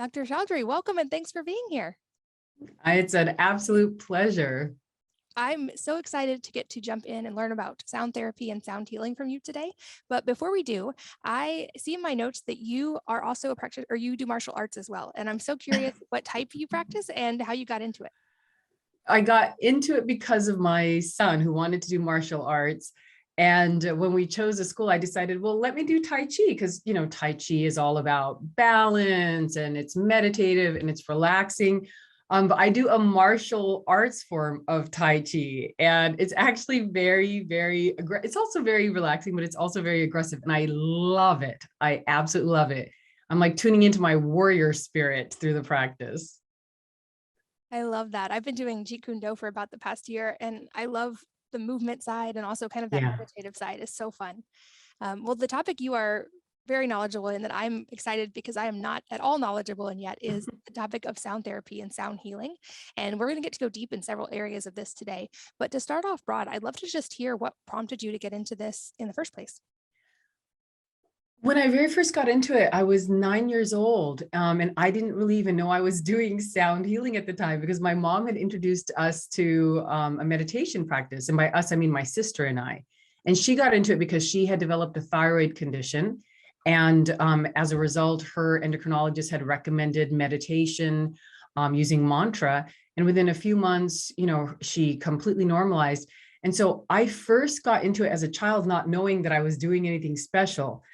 Dr. Chaudhary, welcome and thanks for being here. It's an absolute pleasure. I'm so excited to get to jump in and learn about sound therapy and sound healing from you today. But before we do, I see in my notes that you are also a practitioner or you do martial arts as well. And I'm so curious what type you practice and how you got into it. I got into it because of my son who wanted to do martial arts. And when we chose a school, I decided, well, let me do Tai Chi because, Tai Chi is all about balance and it's meditative and it's relaxing. But I do a martial arts form of Tai Chi, and it's actually it's also very relaxing, but it's also very aggressive. And I love it. I absolutely love it. I'm like tuning into my warrior spirit through the practice. I love that. I've been doing Jeet Kune Do for about the past year, and I love the movement side and also kind of that Yeah. meditative side is so fun. Well, the topic you are very knowledgeable in that I'm excited because I am not at all knowledgeable in yet is the topic of sound therapy and sound healing. And we're going to get to go deep in several areas of this today. But to start off broad, I'd love to just hear what prompted you to get into this in the first place. When I very first got into it, I was 9 years old, and I didn't really even know I was doing sound healing at the time because my mom had introduced us to a meditation practice. And by us, I mean my sister and I. And she got into it because she had developed a thyroid condition. And as a result, her endocrinologist had recommended meditation using mantra. And within a few months, she completely normalized. And so I first got into it as a child, not knowing that I was doing anything special.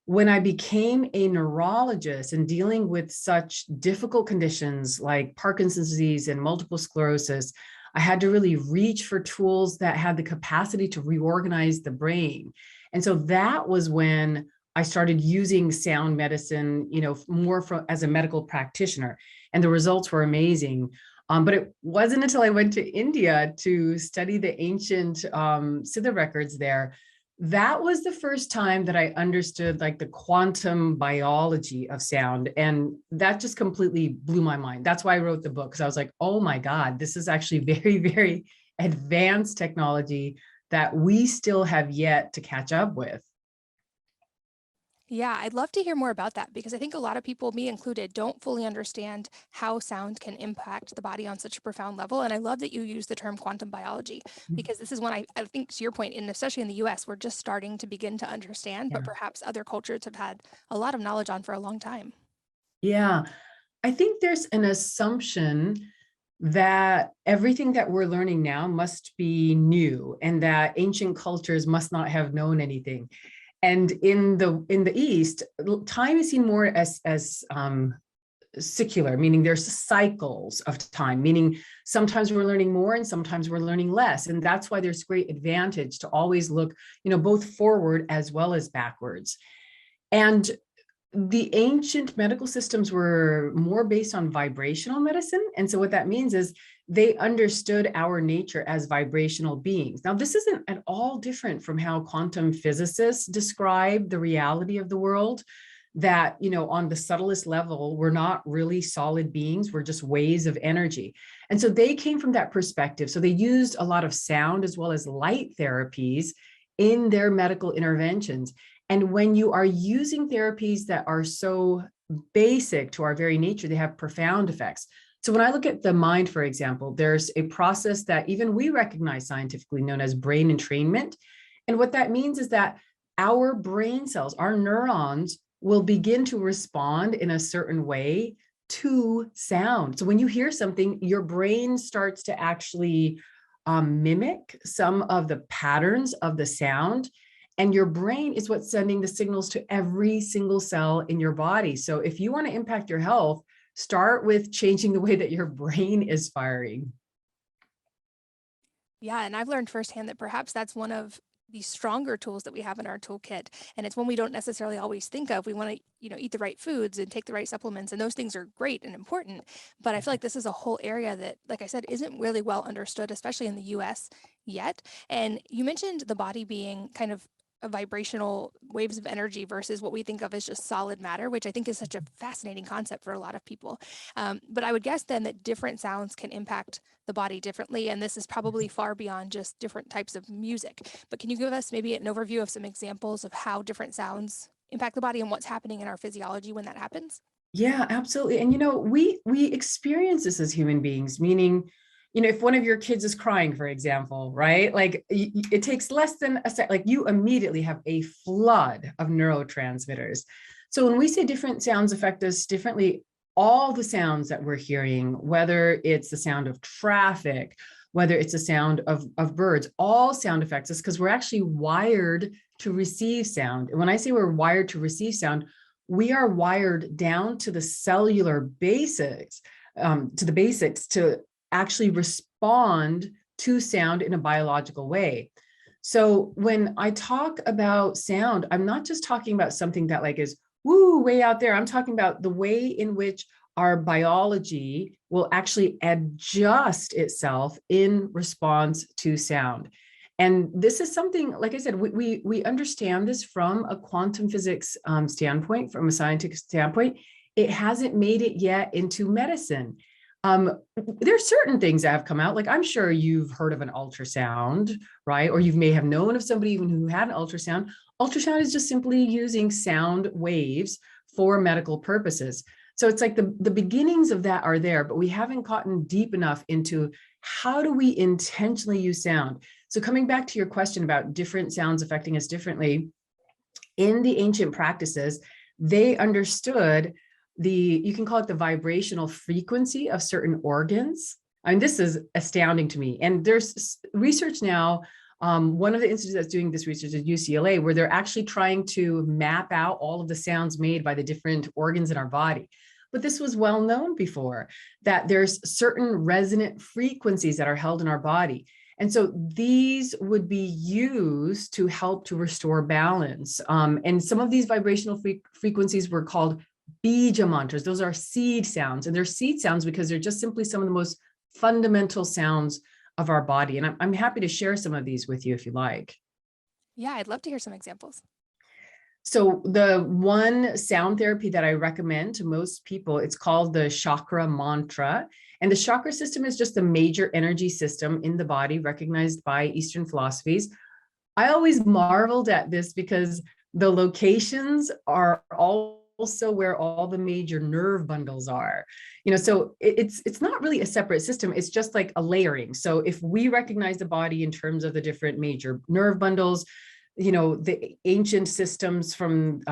When I became a neurologist and dealing with such difficult conditions like Parkinson's disease and multiple sclerosis, I had to really reach for tools that had the capacity to reorganize the brain. And so that was when I started using sound medicine, more as a medical practitioner. And the results were amazing. But it wasn't until I went to India to study the ancient Siddha records there that was the first time that I understood like the quantum biology of sound. And that just completely blew my mind. That's why I wrote the book, because I was like, oh my God, this is actually very advanced technology that we still have yet to catch up with. Yeah, I'd love to hear more about that because I think a lot of people, me included, don't fully understand how sound can impact the body on such a profound level. And I love that you use the term quantum biology because this is one I think, to your point, and especially in the US, we're just starting to begin to understand, but Yeah. perhaps other cultures have had a lot of knowledge on for a long time. Yeah. I think there's an assumption that everything that we're learning now must be new and that ancient cultures must not have known anything. And in the East, time is seen more as secular, meaning there's cycles of time, meaning sometimes we're learning more and sometimes we're learning less. And that's why there's great advantage to always look, both forward as well as backwards. And the ancient medical systems were more based on vibrational medicine. And so what that means is they understood our nature as vibrational beings. Now, this isn't at all different from how quantum physicists describe the reality of the world, that, on the subtlest level, we're not really solid beings, we're just waves of energy. And so they came from that perspective. So they used a lot of sound as well as light therapies in their medical interventions. And when you are using therapies that are so basic to our very nature, they have profound effects. So when I look at the mind, for example, there's a process that even we recognize scientifically known as brain entrainment. And what that means is that our brain cells, our neurons, will begin to respond in a certain way to sound. So when you hear something, your brain starts to actually mimic some of the patterns of the sound. And your brain is what's sending the signals to every single cell in your body. So if you want to impact your health, start with changing the way that your brain is firing. Yeah, and I've learned firsthand that perhaps that's one of the stronger tools that we have in our toolkit. And it's one we don't necessarily always think of. We want to, eat the right foods and take the right supplements, and those things are great and important. But I feel like this is a whole area that, like I said, isn't really well understood, especially in the US yet. And you mentioned the body being kind of a vibrational waves of energy versus what we think of as just solid matter, which I think is such a fascinating concept for a lot of people. But I would guess then that different sounds can impact the body differently. And this is probably far beyond just different types of music. But can you give us maybe an overview of some examples of how different sounds impact the body and what's happening in our physiology when that happens? Yeah, absolutely. And we experience this as human beings, meaning, if one of your kids is crying, for example, right? Like it takes less than a sec, like you immediately have a flood of neurotransmitters. So when we say different sounds affect us differently, all the sounds that we're hearing, whether it's the sound of traffic, whether it's the sound of birds, all sound affects us because we're actually wired to receive sound. And when I say we're wired to receive sound, we are wired down to the cellular basics, to actually respond to sound in a biological way. So when I talk about sound, I'm not just talking about something that like is woo way out there. I'm talking about the way in which our biology will actually adjust itself in response to sound. And this is something, like I said, we understand this from a quantum physics standpoint, from a scientific standpoint. It hasn't made it yet into medicine. There's certain things that have come out, like I'm sure you've heard of an ultrasound, right? Or you may have known of somebody even who had an ultrasound. Ultrasound is just simply using sound waves for medical purposes. So it's like the beginnings of that are there, but we haven't gotten deep enough into how do we intentionally use sound. So coming back to your question about different sounds affecting us differently, in the ancient practices, they understood you can call it the vibrational frequency of certain organs. I mean, this is astounding to me. And there's research now. One of the institutes that's doing this research is UCLA, where they're actually trying to map out all of the sounds made by the different organs in our body. But this was well known before, that there's certain resonant frequencies that are held in our body. And so these would be used to help to restore balance. And some of these vibrational frequencies were called bija mantras. Those are seed sounds, and they're seed sounds because they're just simply some of the most fundamental sounds of our body. And I'm happy to share some of these with you if you like. Yeah, I'd love to hear some examples. So the one sound therapy that I recommend to most people, it's called the chakra mantra. And the chakra system is just a major energy system in the body recognized by Eastern philosophies. I always marveled at this because the locations are also where all the major nerve bundles are. So it's not really a separate system. It's just like a layering. So if we recognize the body in terms of the different major nerve bundles, the ancient systems from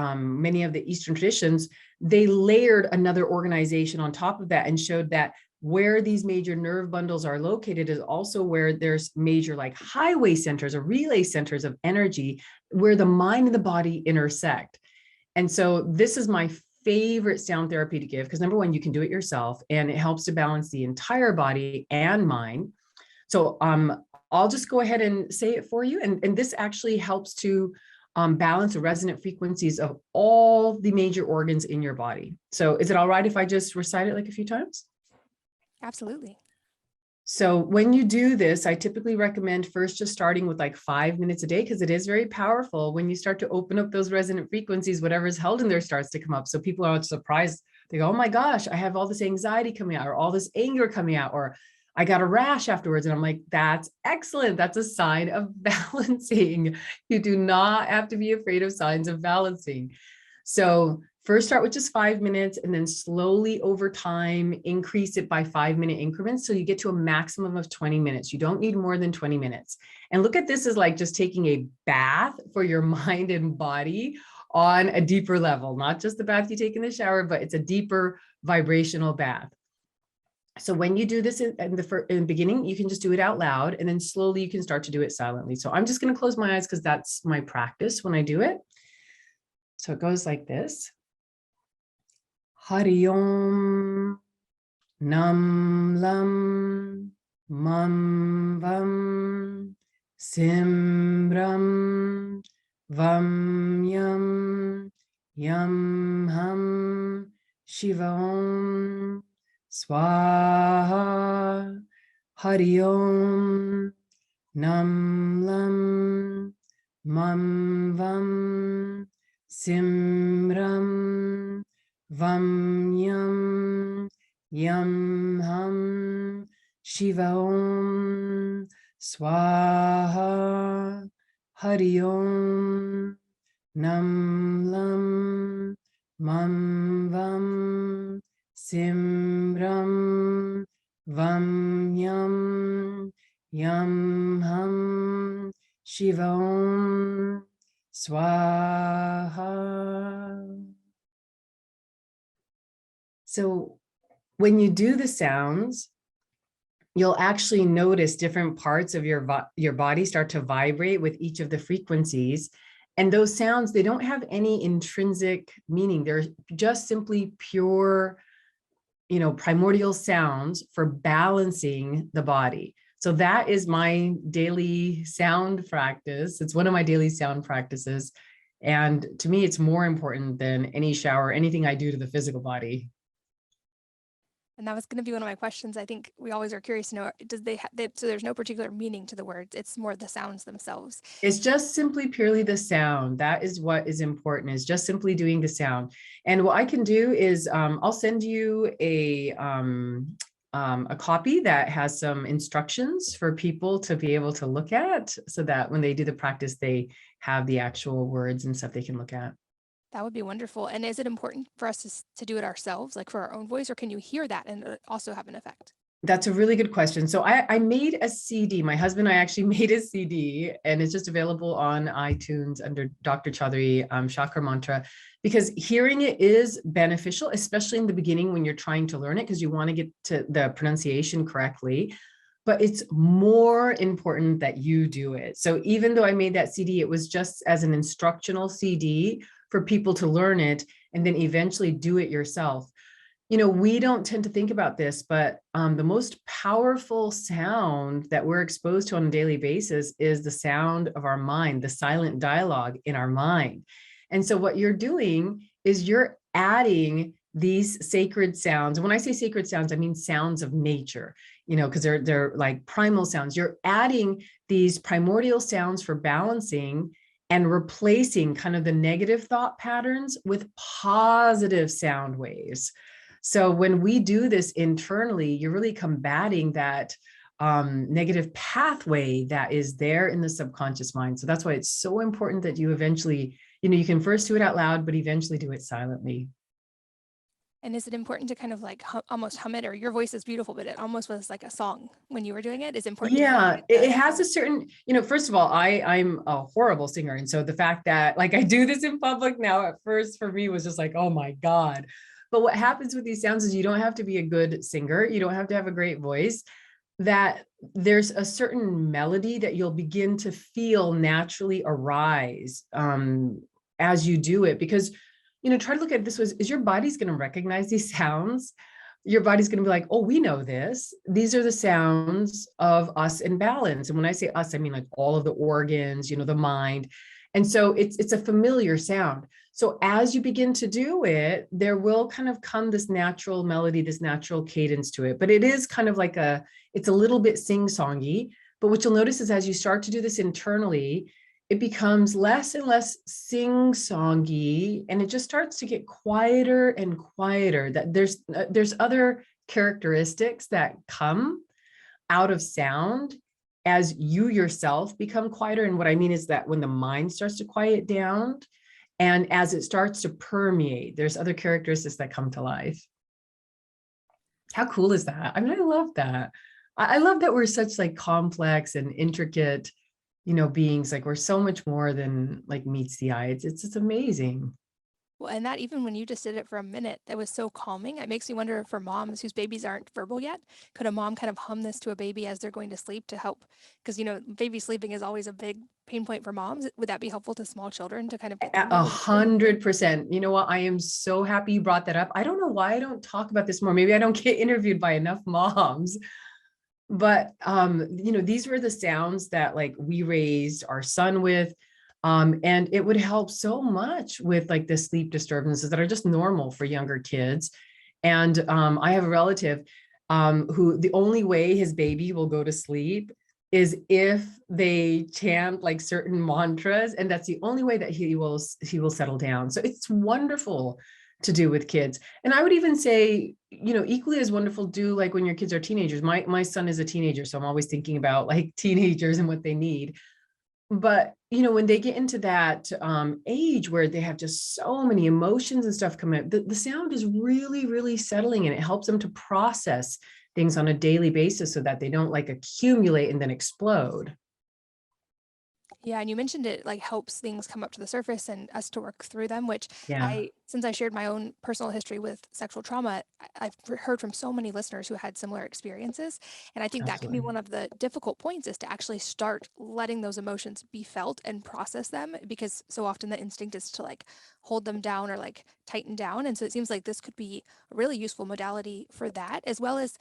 many of the Eastern traditions, they layered another organization on top of that and showed that where these major nerve bundles are located is also where there's major like highway centers or relay centers of energy where the mind and the body intersect. And so this is my favorite sound therapy to give because number one, you can do it yourself and it helps to balance the entire body and mind. So I'll just go ahead and say it for you. And this actually helps to balance the resonant frequencies of all the major organs in your body. So is it all right if I just recite it like a few times? Absolutely. So when you do this, I typically recommend first just starting with like 5 minutes a day because it is very powerful. When you start to open up those resonant frequencies, whatever's held in there starts to come up. So people are surprised. They go, oh my gosh, I have all this anxiety coming out or all this anger coming out, or I got a rash afterwards. And I'm like, that's excellent. That's a sign of balancing. You do not have to be afraid of signs of balancing. So first start with just 5 minutes and then slowly over time, increase it by 5-minute increments. So you get to a maximum of 20 minutes. You don't need more than 20 minutes. And look at this as like just taking a bath for your mind and body on a deeper level, not just the bath you take in the shower, but it's a deeper vibrational bath. So when you do this in the beginning, you can just do it out loud and then slowly you can start to do it silently. So I'm just going to close my eyes because that's my practice when I do it. So it goes like this. Hari Om Nam Lam Mam Vam Simram Vam Yam Yam Ham Shiva Om Swaha Hari Om Nam Lam Mam Vam Simram Vam Yam Yam Ham Shiva Om Swaha Hari Om Nam Lam Mam Vam Simram Vam Yam Yam Ham Shivam Swaha. So when you do the sounds, you'll actually notice different parts of your body start to vibrate with each of the frequencies. And those sounds, they don't have any intrinsic meaning. They're just simply pure, primordial sounds for balancing the body. So that is my daily sound practice. It's one of my daily sound practices. And to me, it's more important than any shower, anything I do to the physical body. And that was going to be one of my questions. I think we always are curious to know, so there's no particular meaning to the words. It's more the sounds themselves. It's just simply purely the sound. That is what is important, is just simply doing the sound. And what I can do is I'll send you a copy that has some instructions for people to be able to look at, so that when they do the practice, they have the actual words and stuff they can look at. That would be wonderful. And is it important for us to do it ourselves, like for our own voice, or can you hear that and also have an effect? That's a really good question. So I made a CD. My husband and I actually made a CD, and it's just available on iTunes under Dr. Chaudhary, Chakra Mantra, because hearing it is beneficial, especially in the beginning when you're trying to learn it, because you want to get to the pronunciation correctly. But it's more important that you do it. So even though I made that CD, it was just as an instructional CD for people to learn it and then eventually do it yourself. We don't tend to think about this, but the most powerful sound that we're exposed to on a daily basis is the sound of our mind, the silent dialogue in our mind. And so what you're doing is you're adding these sacred sounds. And when I say sacred sounds, I mean sounds of nature, because they're like primal sounds. You're adding these primordial sounds for balancing and replacing kind of the negative thought patterns with positive sound waves. So when we do this internally, you're really combating that negative pathway that is there in the subconscious mind. So that's why it's so important that you eventually, you can first do it out loud, but eventually do it silently. And is it important to kind of like almost hum it, or your voice is beautiful, but it almost was like a song when you were doing it? Is it important? Yeah, it has a certain, first of all, I'm a horrible singer. And so the fact that like I do this in public now, at first for me was just like, oh my God. But what happens with these sounds is you don't have to be a good singer. You don't have to have a great voice. That there's a certain melody that you'll begin to feel naturally arise as you do it. Because, try to look at this is your body's going to recognize these sounds. Your body's going to be like, oh, we know this. These are the sounds of us in balance. And when I say us, I mean like all of the organs, the mind. And so it's a familiar sound. So as you begin to do it, there will kind of come this natural melody, this natural cadence to it. But it is kind of like it's a little bit sing-songy. But what you'll notice is as you start to do this internally, it becomes less and less sing-songy, and it just starts to get quieter and quieter. That there's other characteristics that come out of sound as you yourself become quieter. And what I mean is that when the mind starts to quiet down and as it starts to permeate, there's other characteristics that come to life. How cool is that? I mean, I love that. I love that we're such like complex and intricate, beings. Like we're so much more than like meets the eye. It's amazing. Well, and that even when you just did it for a minute, that was so calming. It makes me wonder, for moms whose babies aren't verbal yet, could a mom kind of hum this to a baby as they're going to sleep to help? Because, baby sleeping is always a big pain point for moms. Would that be helpful to small children to kind of get 100%? You know what? I am so happy you brought that up. I don't know why I don't talk about this more. Maybe I don't get interviewed by enough moms. But, these were the sounds that like we raised our son with. And it would help so much with like the sleep disturbances that are just normal for younger kids. And I have a relative who the only way his baby will go to sleep is if they chant like certain mantras, and that's the only way that he will settle down. So it's wonderful to do with kids. And I would even say, equally as wonderful to do like when your kids are teenagers. My son is a teenager, so I'm always thinking about like teenagers and what they need. But, when they get into that age where they have just so many emotions and stuff coming up, the sound is really, really settling, and it helps them to process things on a daily basis so that they don't like accumulate and then explode. Yeah, and you mentioned it like helps things come up to the surface and us to work through them, which Yeah, since I shared my own personal history with sexual trauma, I've heard from so many listeners who had similar experiences. And I think that can be absolutely. one of the difficult points is to actually start letting those emotions be felt and process them, because so often the instinct is to like hold them down or like tighten down. And so it seems like this could be a really useful modality for that, as well as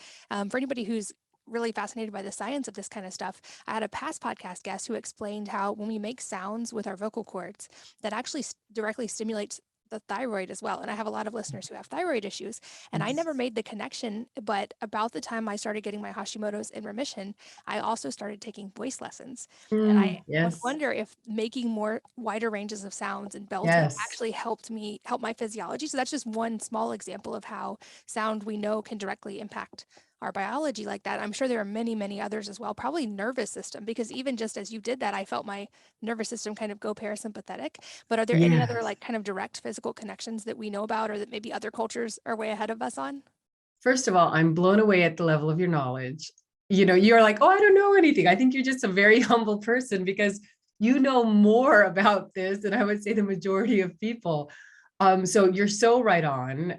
for anybody who's really fascinated by the science of this kind of stuff. I had a past podcast guest who explained how when we make sounds with our vocal cords, that actually directly stimulates the thyroid as well. And I have a lot of listeners who have thyroid issues, and I never Yes. made the connection. But about the time I started getting my Hashimoto's in remission, I also started taking voice lessons. And I would Yes. wonder if making more wider ranges of sounds and belting Yes. actually help my physiology. So that's just one small example of how sound we know can directly impact our biology like that. I'm sure there are many, many others as well, probably nervous system, because even just as you did that, I felt my nervous system kind of go parasympathetic. But are there any other Yes. like kind of direct physical connections that we know about or that maybe other cultures are way ahead of us on? First of all, I'm blown away at the level of your knowledge. You're like, oh, I don't know anything. I think you're just a very humble person because you know more about this than I would say the majority of people. So you're so right on.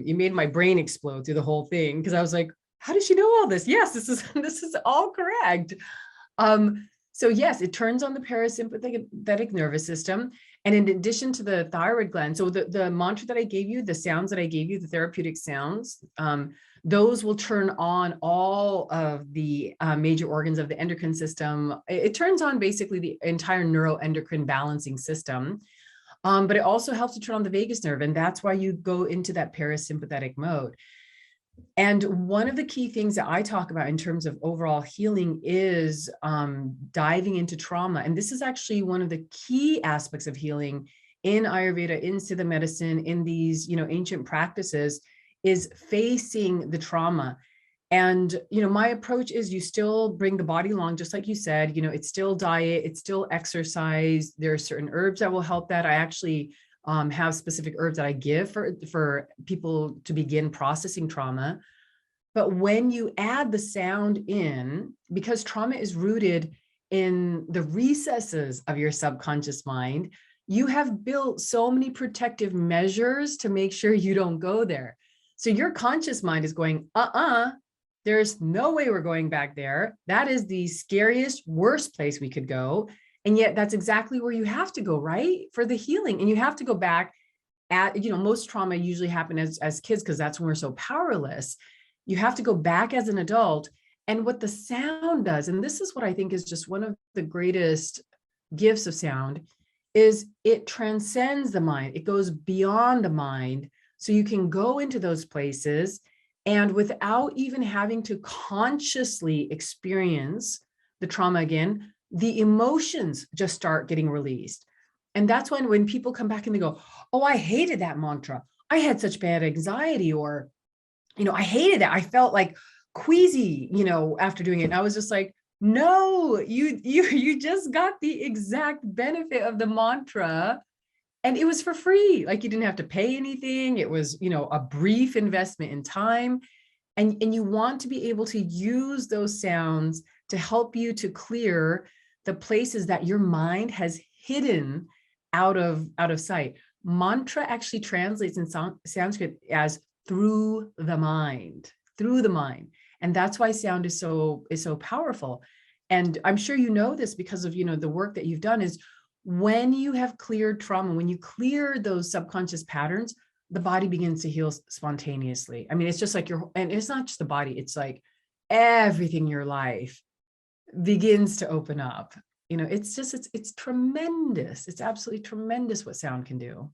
You made my brain explode through the whole thing because I was like, how does she know all this? Yes, this is this is all correct. So yes, it turns on the parasympathetic nervous system. And in addition to the thyroid gland, so the mantra that I gave you, the sounds that I gave you, the therapeutic sounds, those will turn on all of the major organs of the endocrine system. It turns on basically the entire neuroendocrine balancing system. But it also helps to turn on the vagus nerve. And that's why you go into that parasympathetic mode. And one of the key things that I talk about in terms of overall healing is diving into trauma. And this is actually one of the key aspects of healing in Ayurveda, in Siddha medicine, in these, ancient practices, is facing the trauma. And, my approach is you still bring the body along, just like you said, it's still diet, it's still exercise. There are certain herbs that will help that. I actually have specific herbs that I give for people to begin processing trauma. But when you add the sound in, because trauma is rooted in the recesses of your subconscious mind, you have built so many protective measures to make sure you don't go there. So your conscious mind is going, there's no way we're going back there. That is the scariest, worst place we could go. And yet that's exactly where you have to go, right? For the healing. And you have to go back most trauma usually happen as kids because that's when we're so powerless. You have to go back as an adult. And what the sound does, and this is what I think is just one of the greatest gifts of sound, is it transcends the mind. It goes beyond the mind. So you can go into those places and without even having to consciously experience the trauma again, the emotions just start getting released. And that's when people come back and they go, oh, I hated that mantra. I had such bad anxiety, or, I hated it. I felt like queasy, after doing it. And I was just like, no, you just got the exact benefit of the mantra. And it was for free. Like you didn't have to pay anything. It was, a brief investment in time. And you want to be able to use those sounds to help you to clear the places that your mind has hidden out of sight. Mantra actually translates in Sanskrit as through the mind. And that's why sound is so powerful. And I'm sure you know this because of the work that you've done, is when you have cleared trauma, when you clear those subconscious patterns, the body begins to heal spontaneously. I mean, it's just like and it's not just the body, it's like everything in your life begins to open up. It's tremendous. It's absolutely tremendous what sound can do.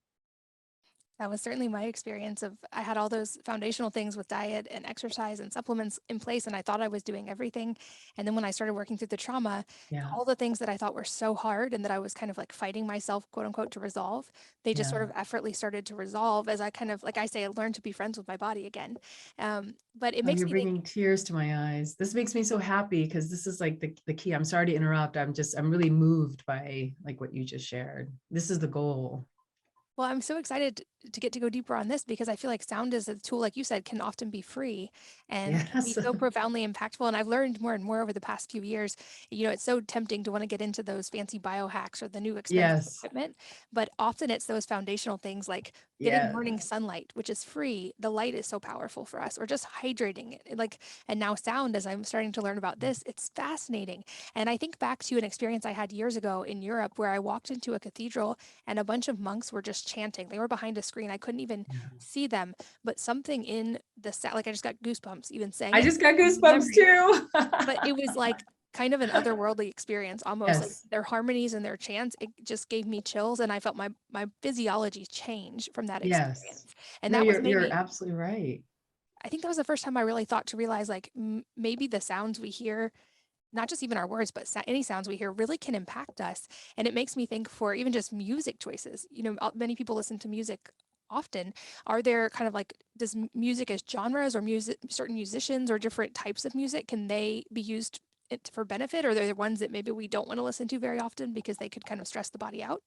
That was certainly my experience of I had all those foundational things with diet and exercise and supplements in place, and I thought I was doing everything. And then when I started working through the trauma, Yeah, all the things that I thought were so hard and that I was kind of like fighting myself, quote unquote, to resolve, they just sort yeah. of effortlessly started to resolve as I kind of, like I say, I learned to be friends with my body again. But it Oh, makes you're me think, bringing tears to my eyes. This makes me so happy because this is like the key. I'm sorry to interrupt. I'm really moved by like what you just shared. This is the goal. well, I'm so excited to get to go deeper on this because I feel like sound is a tool, like you said, can often be free and can be Yes. so profoundly impactful. And I've learned more and more over the past few years. You know, it's so tempting to want to get into those fancy biohacks or the new expensive Yes. equipment, but often it's those foundational things like getting Yes. morning sunlight, which is free. The light is so powerful for us, or just hydrating it. Like, and now sound, as I'm starting to learn about this, it's fascinating. And I think back to an experience I had years ago in Europe where I walked into a cathedral and a bunch of monks were just chanting. They were behind a screen. I couldn't even Yeah. see them, but something in the sound, like I just got goosebumps even saying I it just got from goosebumps memory. too. But it was like kind of an otherworldly experience, almost like Yes. their harmonies and their chants. It just gave me chills, and I felt my physiology change from that Yes. experience. And No, that was you're maybe, absolutely right. I think that was the first time I really thought to realize like maybe the sounds we hear, not just even our words, but any sounds we hear really can impact us. And it makes me think for even just music choices. You know, many people listen to music often. Are there kind of like, does music as genres or music, certain musicians or different types of music, can they be used for benefit? Or are there ones that maybe we don't want to listen to very often because they could kind of stress the body out?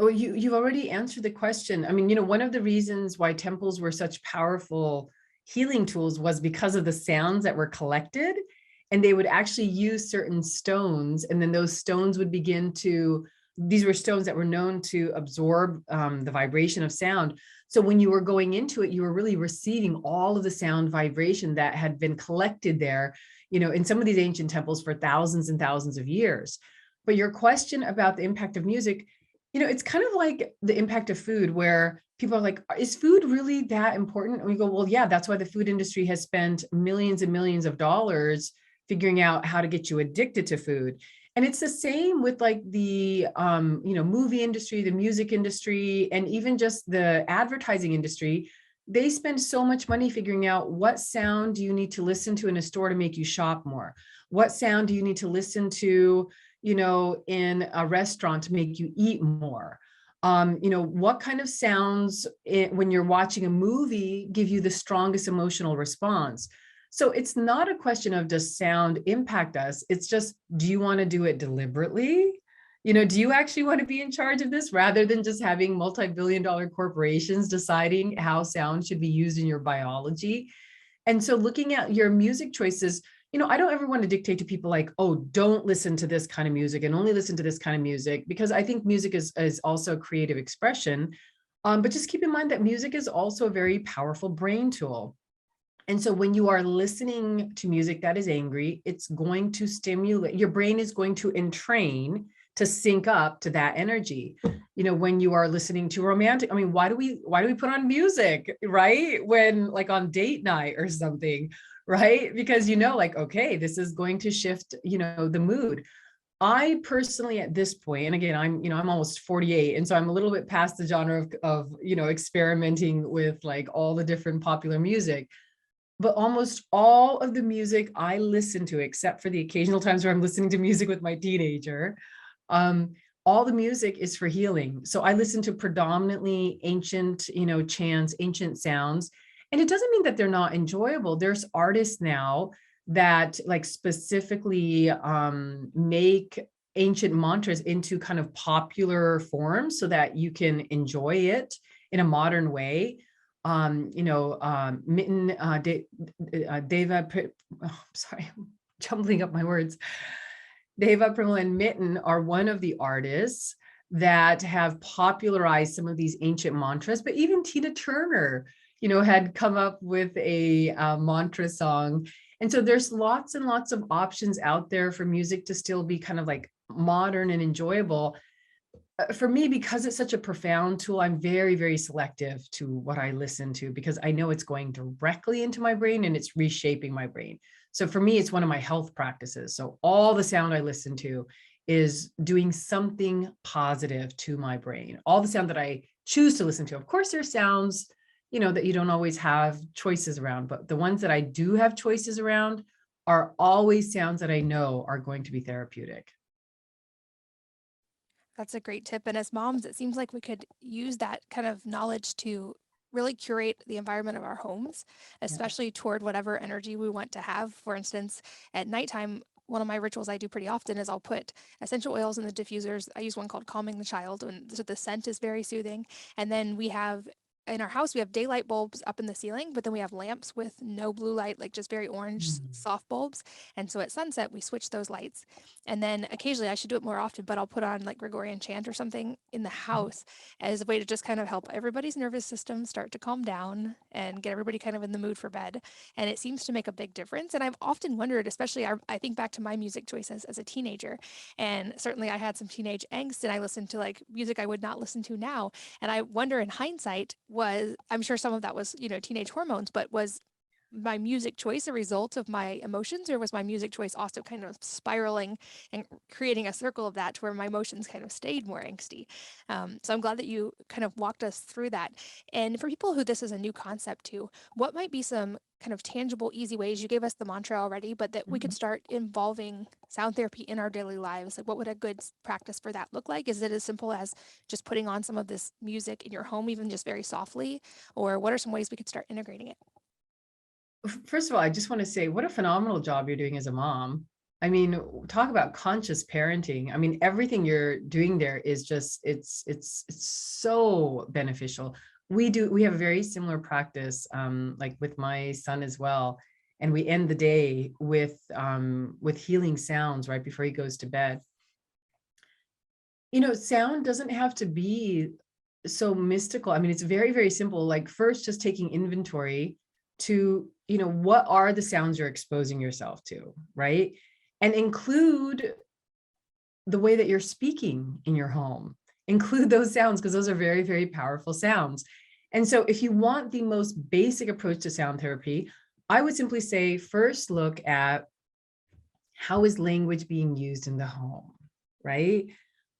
Oh, you've already answered the question. I mean, one of the reasons why temples were such powerful healing tools was because of the sounds that were collected, and they would actually use certain stones, and then those stones would begin to, these were stones that were known to absorb the vibration of sound. So when you were going into it, you were really receiving all of the sound vibration that had been collected there, in some of these ancient temples for thousands and thousands of years. But your question about the impact of music, it's kind of like the impact of food, where people are like, is food really that important? And we go, well, yeah, that's why the food industry has spent millions and millions of dollars figuring out how to get you addicted to food. And it's the same with like the movie industry, the music industry, and even just the advertising industry. They spend so much money figuring out what sound do you need to listen to in a store to make you shop more? What sound do you need to listen to in a restaurant to make you eat more? What kind of sounds when you're watching a movie give you the strongest emotional response? So it's not a question of does sound impact us? It's just, do you want to do it deliberately? Do you actually want to be in charge of this rather than just having multi-billion-dollar corporations deciding how sound should be used in your biology? And so looking at your music choices, I don't ever want to dictate to people like, oh, don't listen to this kind of music and only listen to this kind of music, because I think music is also creative expression. But just keep in mind that music is also a very powerful brain tool. And so when you are listening to music that is angry, it's going to stimulate, your brain is going to entrain to sync up to that energy. When you are listening to romantic, I mean, why do we put on music, right? When like on date night or something, right? Because like, okay, this is going to shift, the mood. I personally at this point, and again, I'm almost 48. And so I'm a little bit past the genre of experimenting with like all the different popular music. But almost all of the music I listen to, except for the occasional times where I'm listening to music with my teenager, um, all the music is for healing. So I listen to predominantly ancient, chants, ancient sounds. And it doesn't mean that they're not enjoyable. There's artists now that like specifically make ancient mantras into kind of popular forms so that you can enjoy it in a modern way. Mitten, Deva, sorry, I'm jumbling up my words. Deva, Premal, and Mitten are one of the artists that have popularized some of these ancient mantras, but even Tina Turner, had come up with a mantra song. And so there's lots and lots of options out there for music to still be kind of like modern and enjoyable. For me, because it's such a profound tool, I'm very, very selective to what I listen to, because I know it's going directly into my brain and it's reshaping my brain. So for me, it's one of my health practices. So all the sound I listen to is doing something positive to my brain. All the sound that I choose to listen to. Of course, there's sounds, that you don't always have choices around, but the ones that I do have choices around are always sounds that I know are going to be therapeutic. That's a great tip. And as moms, it seems like we could use that kind of knowledge to really curate the environment of our homes, Yeah. especially toward whatever energy we want to have. For instance, at nighttime, one of my rituals I do pretty often is I'll put essential oils in the diffusers. I use one called Calming the Child, and so the scent is very soothing. And then we have in our house, we have daylight bulbs up in the ceiling, but then we have lamps with no blue light, like just very orange, Mm. soft bulbs. And so at sunset, we switch those lights. And then occasionally, I should do it more often, but I'll put on like Gregorian chant or something in the house as a way to just kind of help everybody's nervous system start to calm down and get everybody kind of in the mood for bed. And it seems to make a big difference. And I've often wondered, especially I think back to my music choices as a teenager. And certainly I had some teenage angst and I listened to like music I would not listen to now. And I wonder in hindsight, I'm sure some of that was, teenage hormones, but was my music choice a result of my emotions, or was my music choice also kind of spiraling and creating a circle of that to where my emotions kind of stayed more angsty? So I'm glad that you kind of walked us through that. And for people who this is a new concept to, what might be some kind of tangible, easy ways? You gave us the mantra already, but that we could Mhm. start involving sound therapy in our daily lives. Like, what would a good practice for that look like? Is it as simple as just putting on some of this music in your home, even just very softly? Or what are some ways we could start integrating it? First of all, I just want to say what a phenomenal job you're doing as a mom. I mean, talk about conscious parenting. I mean, everything you're doing there is just it's so beneficial. We have a very similar practice, like with my son as well. And we end the day with healing sounds right before he goes to bed. Sound doesn't have to be so mystical. I mean, it's very, very simple. Like first, just taking inventory to, what are the sounds you're exposing yourself to, right? And include the way that you're speaking in your home. Include those sounds because those are very, very powerful sounds. And so if you want the most basic approach to sound therapy, I would simply say first look at how is language being used in the home, right?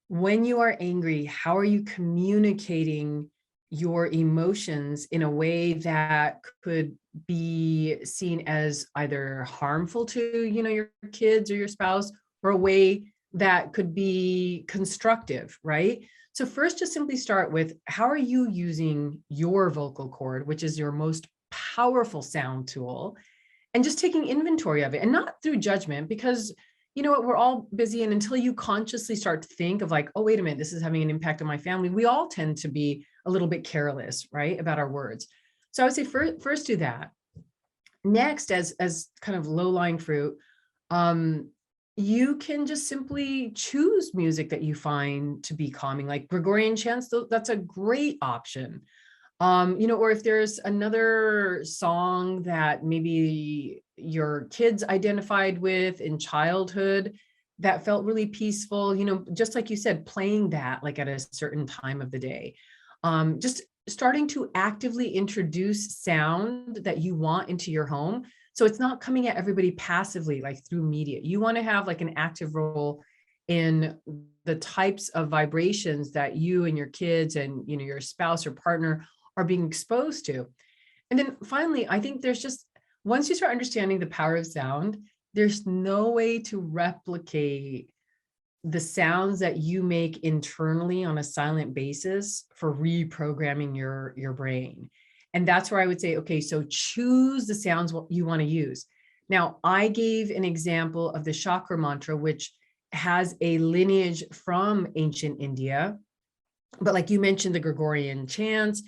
When you are angry, how are you communicating your emotions in a way that could be seen as either harmful to, your kids or your spouse, or a way that could be constructive, right? So first, just simply start with how are you using your vocal cord, which is your most powerful sound tool, and just taking inventory of it, and not through judgment, because you know what, we're all busy. And until you consciously start to think of like, oh, wait a minute, this is having an impact on my family, we all tend to be a little bit careless, right, about our words. So I would say first do that. Next, as kind of low-lying fruit, you can just simply choose music that you find to be calming, like Gregorian chants. That's a great option. Or if there's another song that maybe your kids identified with in childhood that felt really peaceful, just like you said, playing that like at a certain time of the day. Just starting to actively introduce sound that you want into your home. So it's not coming at everybody passively, like through media. You want to have like an active role in the types of vibrations that you and your kids and your spouse or partner are being exposed to. And then finally, I think there's just, once you start understanding the power of sound, there's no way to replicate the sounds that you make internally on a silent basis for reprogramming your brain. And that's where I would say, okay, so choose the sounds what you want to use. Now, I gave an example of the chakra mantra, which has a lineage from ancient India. But like you mentioned, the Gregorian chants,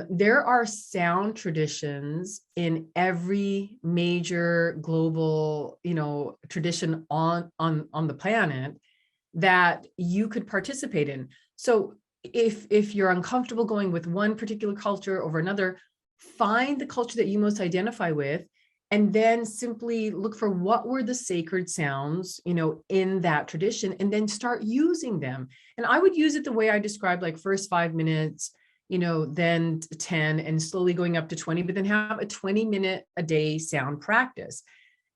there are sound traditions in every major global, tradition on the planet that you could participate in. So if you're uncomfortable going with one particular culture over another, find the culture that you most identify with, and then simply look for what were the sacred sounds, in that tradition, and then start using them. And I would use it the way I described, like first 5 minutes, then 10, and slowly going up to 20, but then have a 20-minute a day sound practice.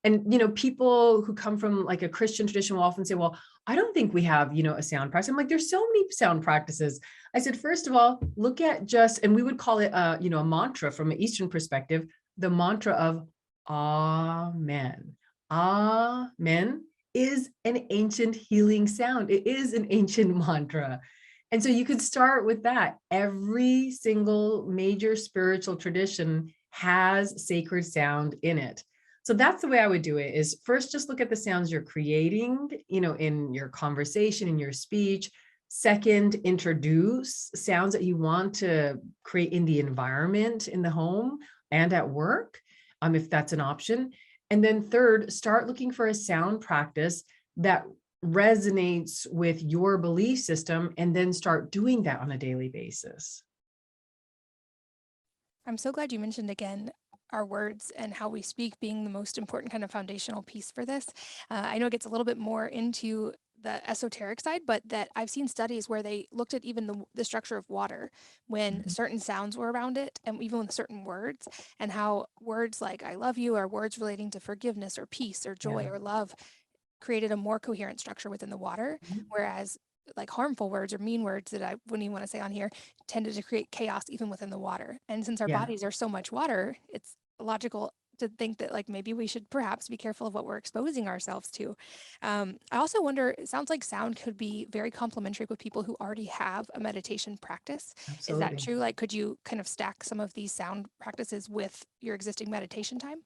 And people who come from like a Christian tradition will often say, well, I don't think we have, a sound practice. I'm like, there's so many sound practices. I said, first of all, look at just, and we would call it, a mantra from an Eastern perspective, the mantra of Amen. Amen is an ancient healing sound. It is an ancient mantra. And so you could start with that. Every single major spiritual tradition has sacred sound in it. So that's the way I would do it, is first just look at the sounds you're creating, in your conversation, in your speech. Second, introduce sounds that you want to create in the environment, in the home and at work, if that's an option. And then third, start looking for a sound practice that resonates with your belief system, and then start doing that on a daily basis. I'm so glad you mentioned again our words and how we speak being the most important kind of foundational piece for this. I know it gets a little bit more into the esoteric side, but that I've seen studies where they looked at even the structure of water when Mhm. certain sounds were around it, and even with certain words, and how words like I love you, or words relating to forgiveness or peace or joy Yeah. or love, created a more coherent structure within the water, Mhm. whereas like harmful words or mean words that I wouldn't even want to say on here tended to create chaos even within the water. And since our Yeah. bodies are so much water, it's logical to think that like maybe we should perhaps be careful of what we're exposing ourselves to. I also wonder, it sounds like sound could be very complementary with people who already have a meditation practice. Is that Absolutely. true? Like, could you kind of stack some of these sound practices with your existing meditation time?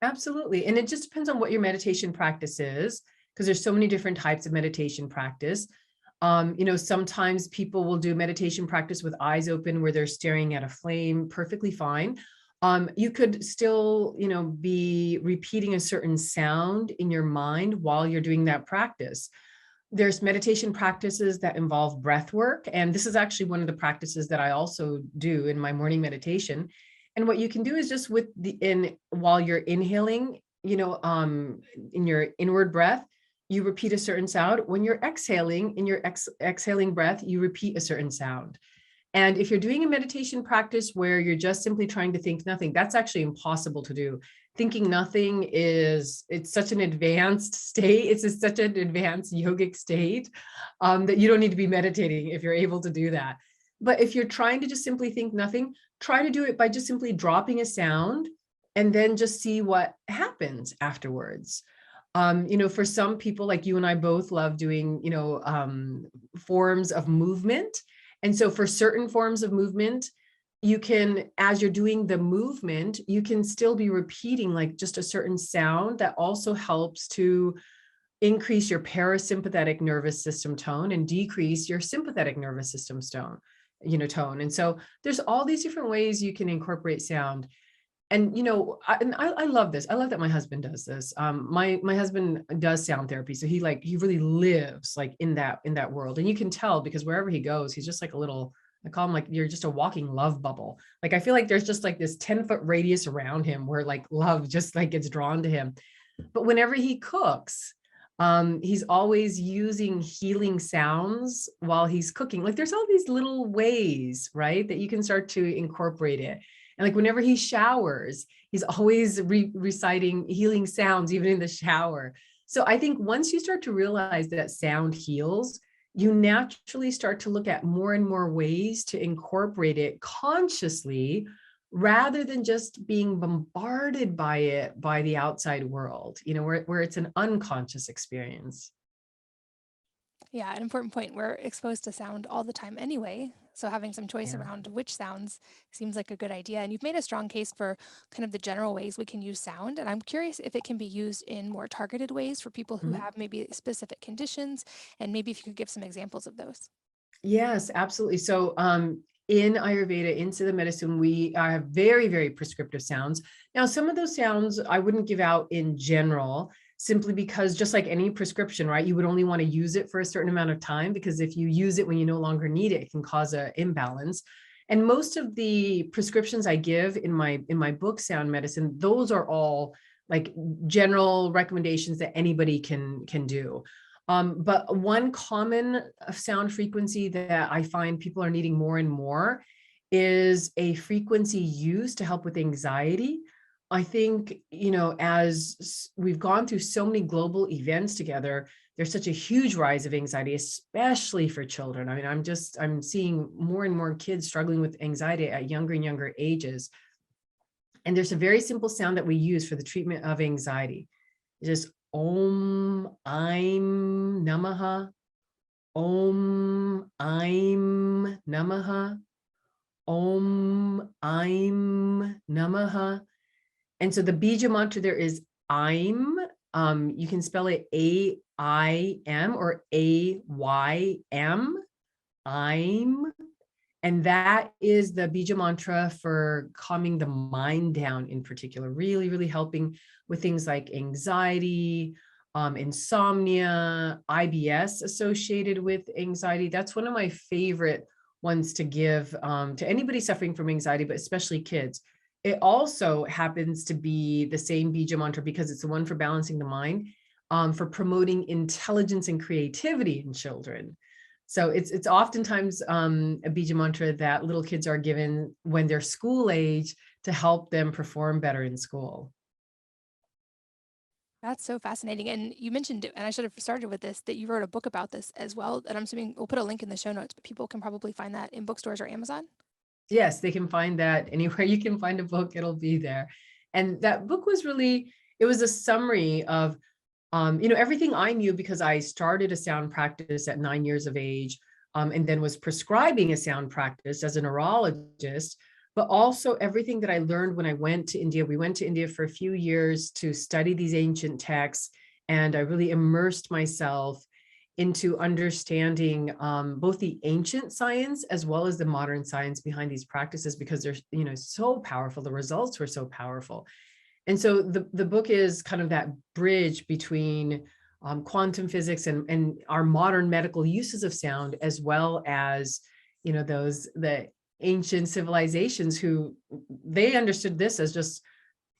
Absolutely. And it just depends on what your meditation practice is, because there's so many different types of meditation practice. Sometimes people will do meditation practice with eyes open where they're staring at a flame, perfectly fine. You could still, be repeating a certain sound in your mind while you're doing that practice. There's meditation practices that involve breath work. And this is actually one of the practices that I also do in my morning meditation. And what you can do is just while you're inhaling, in your inward breath, you repeat a certain sound. When you're exhaling, in your exhaling breath, you repeat a certain sound. And if you're doing a meditation practice where you're just simply trying to think nothing, that's actually impossible to do. Thinking nothing it's such an advanced state. Such an advanced yogic state, that you don't need to be meditating if you're able to do that. But if you're trying to just simply think nothing, try to do it by just simply dropping a sound and then just see what happens afterwards. For some people, like you and I both love doing, forms of movement. And so for certain forms of movement, you can, as you're doing the movement, you can still be repeating like just a certain sound that also helps to increase your parasympathetic nervous system tone and decrease your sympathetic nervous system tone. And so there's all these different ways you can incorporate sound. And I love this. I love that my husband does this. My husband does sound therapy, so he really lives like in that world, and you can tell because wherever he goes, he's just like a little. I call him like you're just a walking love bubble. Like I feel like there's just like this 10-foot radius around him where like love just like gets drawn to him. But whenever he cooks, he's always using healing sounds while he's cooking. Like there's all these little ways, right, that you can start to incorporate it. And like whenever he showers, he's always reciting healing sounds, even in the shower. So I think once you start to realize that sound heals, you naturally start to look at more and more ways to incorporate it consciously rather than just being bombarded by it by the outside world, where it's an unconscious experience. Yeah, an important point. We're exposed to sound all the time anyway. So having some choice Yeah. around which sounds seems like a good idea. And you've made a strong case for kind of the general ways we can use sound. And I'm curious if it can be used in more targeted ways for people who Mhm. have maybe specific conditions. And maybe if you could give some examples of those. Yes, absolutely. So, in Ayurveda, in Siddha medicine, we have very, very prescriptive sounds. Now, some of those sounds I wouldn't give out in general, simply because just like any prescription, right, you would only want to use it for a certain amount of time, because if you use it when you no longer need it, it can cause an imbalance. And most of the prescriptions I give in my book, Sound Medicine, those are all like general recommendations that anybody can do. But one common sound frequency that I find people are needing more and more is a frequency used to help with anxiety. I think, as we've gone through so many global events together, there's such a huge rise of anxiety, especially for children. I mean, I'm seeing more and more kids struggling with anxiety at younger and younger ages. And there's a very simple sound that we use for the treatment of anxiety. It's just Om, Aim, Namaha, Om, Aim, Namaha, Om, Aim, Namaha. And so the Bija mantra there is Aim. You can spell it A-I-M or A-Y-M, Aim. And that is the Bija mantra for calming the mind down in particular, really, really helping with things like anxiety, insomnia, IBS associated with anxiety. That's one of my favorite ones to give to anybody suffering from anxiety, but especially kids. It also happens to be the same Bija mantra because it's the one for balancing the mind, for promoting intelligence and creativity in children. So it's oftentimes a Bija mantra that little kids are given when they're school age to help them perform better in school. That's so fascinating. And you mentioned, and I should have started with this, that you wrote a book about this as well. And I'm assuming we'll put a link in the show notes, but people can probably find that in bookstores or Amazon. Yes, they can find that anywhere you can find a book, it'll be there. And that book was really, it was a summary of everything I knew because I started a sound practice at 9 years of age, and then was prescribing a sound practice as a neurologist, but also everything that I learned when I went to India. We went to India for a few years to study these ancient texts, and I really immersed myself into understanding both the ancient science as well as the modern science behind these practices, because they're so powerful. The results were so powerful. And so the book is kind of that bridge between quantum physics and our modern medical uses of sound, as well as, the ancient civilizations who they understood this as just,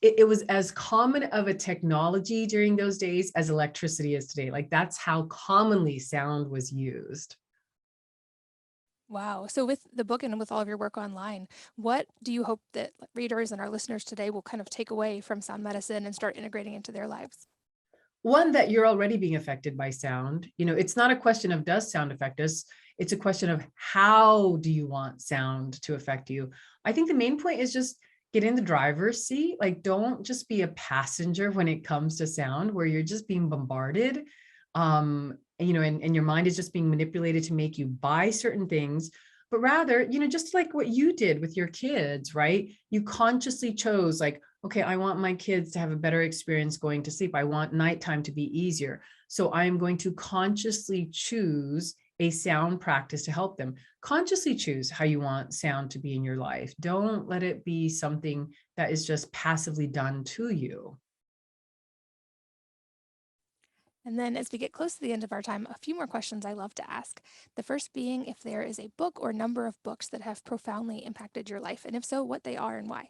it was as common of a technology during those days as electricity is today. Like that's how commonly sound was used. Wow. So with the book and with all of your work online, what do you hope that readers and our listeners today will kind of take away from sound medicine and start integrating into their lives? One, that you're already being affected by sound. It's not a question of does sound affect us? It's a question of how do you want sound to affect you? I think the main point is just get in the driver's seat. Like, don't just be a passenger when it comes to sound, where you're just being bombarded. And your mind is just being manipulated to make you buy certain things. But rather, just like what you did with your kids, right? You consciously chose, like, okay, I want my kids to have a better experience going to sleep. I want nighttime to be easier. So I am going to consciously choose a sound practice to help them. Consciously choose how you want sound to be in your life. Don't let it be something that is just passively done to you. And then as we get close to the end of our time, a few more questions I love to ask. The first being if there is a book or number of books that have profoundly impacted your life, and if so, what they are and why.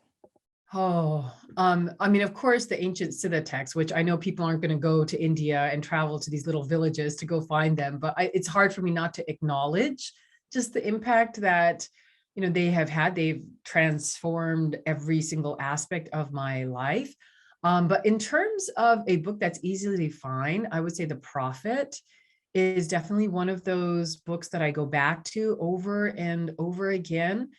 Oh, I mean, of course, the ancient Siddha texts, which I know people aren't going to go to India and travel to these little villages to go find them, but it's hard for me not to acknowledge just the impact that, they have had. They've transformed every single aspect of my life. But in terms of a book that's easily to find, I would say The Prophet is definitely one of those books that I go back to over and over again,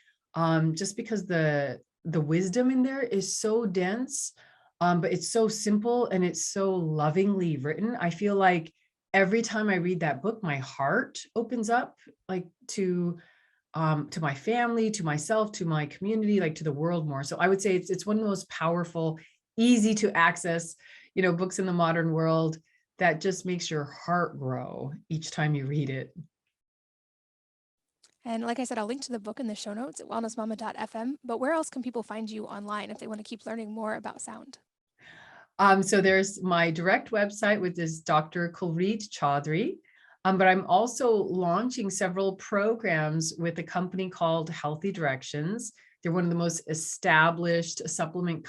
just because the wisdom in there is so dense, but it's so simple and it's so lovingly written. I feel like every time I read that book, my heart opens up, like to my family, to myself, to my community, like to the world more. So I would say it's one of the most powerful, easy to access, books in the modern world that just makes your heart grow each time you read it. And like I said, I'll link to the book in the show notes at wellnessmama.fm. But where else can people find you online if they want to keep learning more about sound? So there's my direct website, which is Dr. Kulreet Chaudhary. But I'm also launching several programs with a company called Healthy Directions. They're one of the most established supplement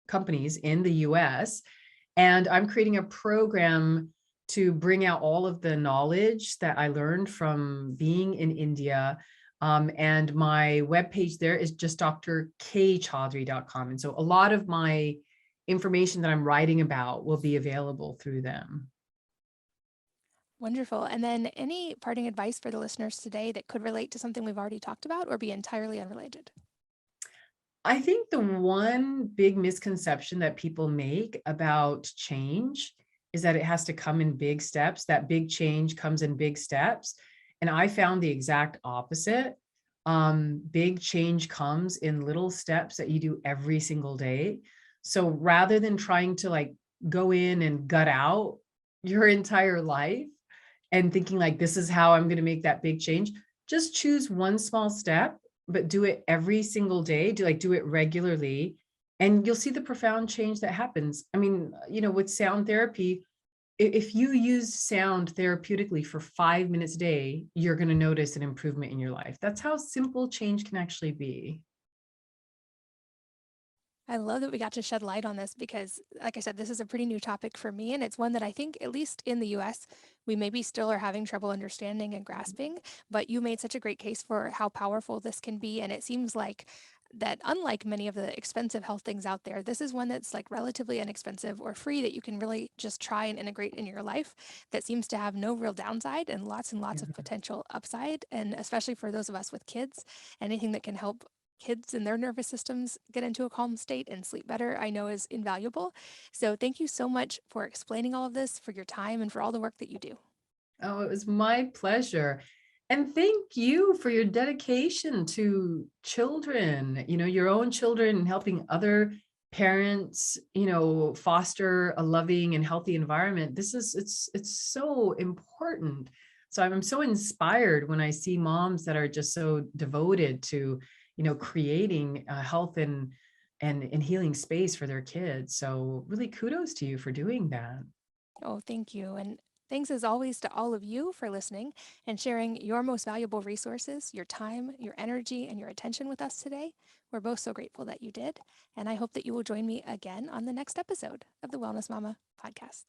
companies in the US. And I'm creating a program to bring out all of the knowledge that I learned from being in India. And my webpage there is just drkchaudhary.com. And so a lot of my information that I'm writing about will be available through them. Wonderful. And then any parting advice for the listeners today that could relate to something we've already talked about or be entirely unrelated? I think the one big misconception that people make about change is that it has to come in big steps, that big change comes in big steps. And I found the exact opposite. Big change comes in little steps that you do every single day. So rather than trying to like go in and gut out your entire life and thinking like, this is how I'm going to make that big change, just choose one small step, but do it every single day. Do it regularly, and you'll see the profound change that happens. I mean, with sound therapy, if you use sound therapeutically for 5 minutes a day, you're going to notice an improvement in your life. That's how simple change can actually be. I love that we got to shed light on this because, like I said, this is a pretty new topic for me. And it's one that I think, at least in the US, we maybe still are having trouble understanding and grasping. But you made such a great case for how powerful this can be. And it seems like that, unlike many of the expensive health things out there, this is one that's like relatively inexpensive or free that you can really just try and integrate in your life that seems to have no real downside and lots of Yeah. potential upside. And especially for those of us with kids, anything that can help kids and their nervous systems get into a calm state and sleep better, I know is invaluable. So thank you so much for explaining all of this, for your time, and for all the work that you do. Oh, it was my pleasure. And thank you for your dedication to children, your own children, and helping other parents, foster a loving and healthy environment. It's so important. So I'm so inspired when I see moms that are just so devoted to, creating a health and healing space for their kids. So really kudos to you for doing that. Oh, thank you. And thanks as always to all of you for listening and sharing your most valuable resources, your time, your energy, and your attention with us today. We're both so grateful that you did. And I hope that you will join me again on the next episode of the Wellness Mama podcast.